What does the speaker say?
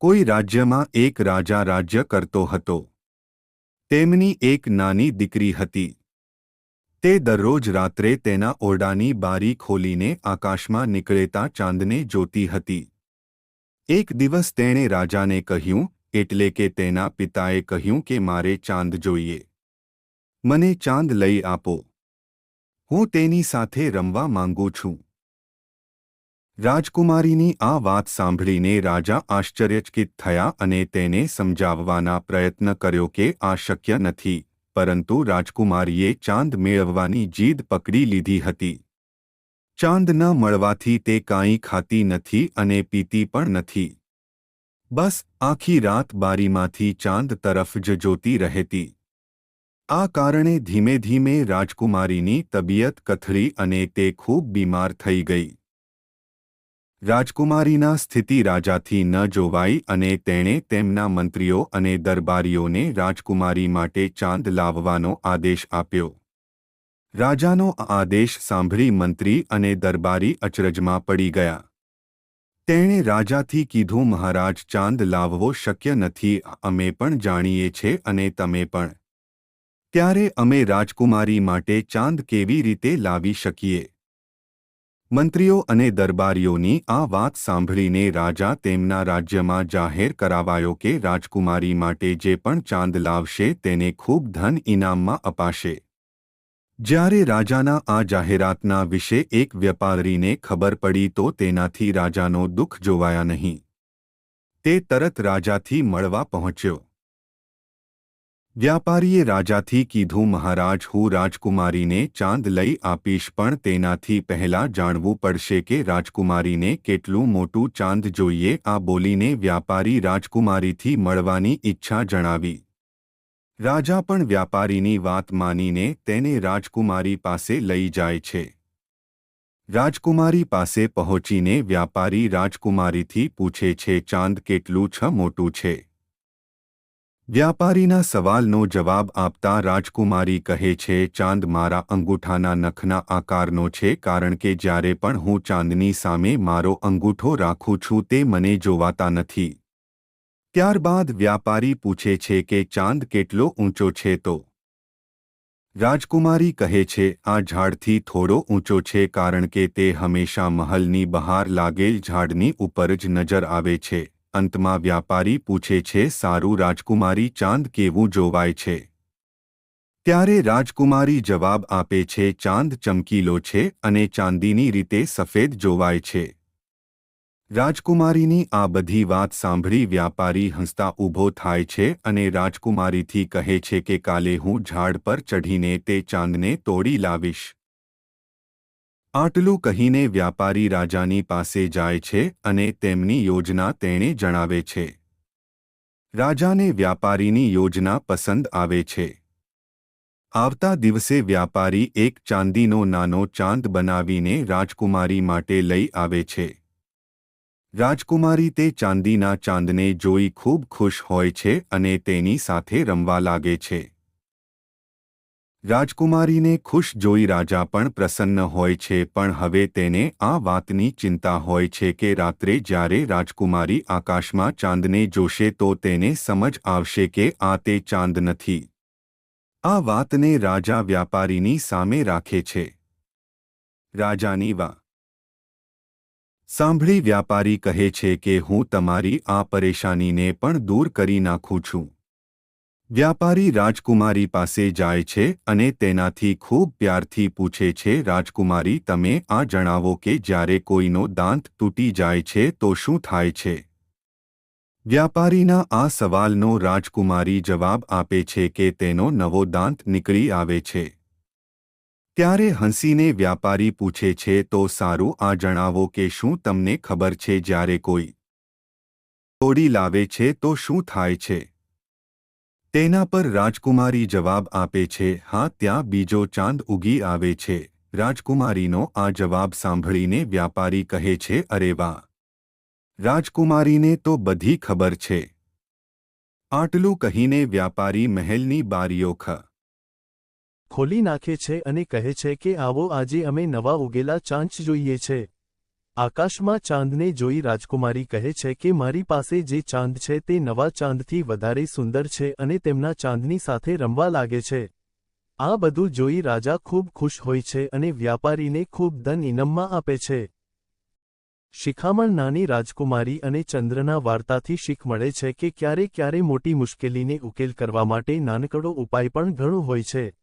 કોઈ રાજ્યમાં એક રાજા રાજ્ય કરતો હતો. તેમની એક નાની દીકરી હતી. તે દરરોજ રાત્રે તેના ઓરડાની બારી ખોલીને આકાશમાં નીકળેતા ચાંદને જોતી હતી. એક દિવસ તેણે રાજાને કહ્યું, એટલે કે તેના પિતાએ કહ્યું કે મારે ચાંદ જોઈએ. મને ચાંદ લઈ આપો. હું તેની સાથે રમવા માંગુ છું. રાજકુમારીની આ વાત સાંભળીને રાજા આશ્ચર્યચકિત થયા અને તેને સમજાવવાના પ્રયત્ન કર્યો કે આ શક્ય નથી, પરંતુ રાજકુમારીએ ચાંદ મેળવવાની જીદ પકડી લીધી હતી. ચાંદ ન મળવાથી તે કાંઈ ખાતી નથી અને પીતી પણ નથી. બસ આખી રાત બારીમાંથી ચાંદ તરફ જ જોતી રહેતી. આ કારણે ધીમે ધીમે રાજકુમારીની તબિયત કથળી અને તે ખૂબ બીમાર થઈ ગઈ. રાજકુમારીના સ્થિતિ રાજાથી ન જોવાઈ અને તેણે તેમના મંત્રીઓ અને દરબારીઓને રાજકુમારી માટે ચાંદ લાવવાનો આદેશ આપ્યો. રાજાનો આ આદેશ સાંભળી મંત્રી અને દરબારી અચરજમાં પડી ગયા. તેણે રાજાથી કીધું, મહારાજ, ચાંદ લાવવો શક્ય નથી, અમે પણ જાણીએ છીએ અને તમે પણ. ત્યારે અમે રાજકુમારી માટે ચાંદ કેવી રીતે લાવી શકીએ? મંત્રીઓ અને દરબારીઓની આ વાત સાંભળીને રાજા તેમના રાજ્યમાં જાહેર કરાવાયો કે રાજકુમારી માટે જે પણ ચાંદ લાવશે તેને ખૂબ ધન ઇનામમાં અપાશે. જ્યારે રાજાના આ જાહેરાતના વિશે એક વેપારીને ખબર પડી તો તેનાથી રાજાનો દુઃખ જોવાયા નહીં. તે તરત રાજાથી મળવા પહોંચ્યો. વ્યાપારીએ રાજાથી કીધું, મહારાજ, હું રાજકુમારીને ચાંદ લઈ આપીશ, પણ તેનાથી પહેલાં જાણવું પડશે કે રાજકુમારીને કેટલું મોટું ચાંદ જોઈએ. આ બોલીને વ્યાપારી રાજકુમારીથી મળવાની ઈચ્છા જણાવી. રાજા પણ વ્યાપારીની વાત માનીને તેને રાજકુમારી પાસે લઈ જાય છે. રાજકુમારી પાસે પહોંચીને વ્યાપારી રાજકુમારીથી પૂછે છે, ચાંદ કેટલું મોટું છે? વ્યાપારીના સવાલનો જવાબ આપતા રાજકુમારી કહે છે, ચાંદ મારા અંગૂઠાના નખના આકારનો છે, કારણ કે જ્યારે પણ હું ચાંદની સામે મારો અંગૂઠો રાખું છું તે મને જોવાતા નથી. ત્યારબાદ વ્યાપારી પૂછે છે કે ચાંદ કેટલો ઊંચો છે? તો રાજકુમારી કહે છે, આ ઝાડથી થોડો ઊંચો છે, કારણ કે તે હંમેશા મહલની બહાર લાગેલ ઝાડની ઉપર જ નજર આવે છે. અંતમાં વ્યાપારી પૂછે છે, સારું રાજકુમારી, ચાંદ કેવું જોવાય છે? ત્યારે રાજકુમારી જવાબ આપે છે, ચાંદ ચમકીલો છે અને ચાંદીની રીતે સફેદ જોવાય છે. રાજકુમારીની આ બધી વાત સાંભળી વ્યાપારી હસતા ઊભો થાય છે અને રાજકુમારીથી કહે છે કે કાલે હું ઝાડ પર ચઢીને તે ચાંદને તોડી લાવીશ. આટલું કહીને વ્યાપારી રાજાની પાસે જાય છે અને તેમની યોજના તેણે જણાવે છે. રાજાને વ્યાપારીની યોજના પસંદ આવે છે. આવતા દિવસે વ્યાપારી એક ચાંદીનો નાનો ચાંદ બનાવીને રાજકુમારી માટે લઈ આવે છે. રાજકુમારી તે ચાંદીના ચાંદને જોઈ ખૂબ ખુશ હોય છે અને તેની સાથે રમવા લાગે છે. રાજકુમારીને ખુશ જોઈ રાજા પણ પ્રસન્ન હોય છે, પણ હવે તેને આ વાતની ચિંતા હોય છે કે રાત્રે જ્યારે રાજકુમારી આકાશમાં ચાંદને જોશે તો તેને સમજ આવશે કે આ તે ચાંદ નથી. આ વાતને રાજા વ્યાપારીની સામે રાખે છે. રાજાની વાત સાંભળી વ્યાપારી કહે છે કે હું તમારી આ પરેશાનીને પણ દૂર કરી નાખું છું. વ્યાપારી રાજકુમારી પાસે જાય છે અને તેનાથી ખૂબ પ્યારથી પૂછે છે, રાજકુમારી, તમે આ જણાવો કે જ્યારે કોઈનો દાંત તૂટી જાય છે તો શું થાય છે? વ્યાપારીના આ સવાલનો રાજકુમારી જવાબ આપે છે કે તેનો નવો દાંત નીકળી આવે છે. ત્યારે હસીને વ્યાપારી પૂછે છે, તો સારું, આ જણાવો કે શું તમને ખબર છે જ્યારે કોઈ તોડી લાવે છે તો શું થાય છે? તેના પર રાજકુમારી જવાબ આપે છે, હા, ત્યાં બીજો ચાંદ ઉગી આવે છે. રાજકુમારીનો આ જવાબ સાંભળીને વ્યાપારી કહે છે, અરે વાહ! રાજકુમારીને તો બધી ખબર છે. આટલું કહીને વ્યાપારી મહેલની બારીઓ ખોલી નાખે છે અને કહે છે કે આવો, આજે અમે નવા ઉગેલા ચાંદ જોઈએ છે. આકાશમાં ચાંદને જોઈ રાજકુમારી કહે છે કે મારી પાસે જે ચાંદ છે તે નવા ચાંદથી વધારે સુંદર છે અને તેમના ચાંદની સાથે રમવા લાગે છે. આ બધું જોઈ રાજા ખૂબ ખુશ હોય છે અને વ્યાપારીને ખૂબ ધન ઇનામમાં આપે છે. શિખામણ નાની રાજકુમારી અને ચંદ્રના વાર્તાથી શીખ મળે છે કે ક્યારે ક્યારે મોટી મુશ્કેલીને ઉકેલ કરવા માટે નાનકડો ઉપાય પણ ઘણો હોય છે.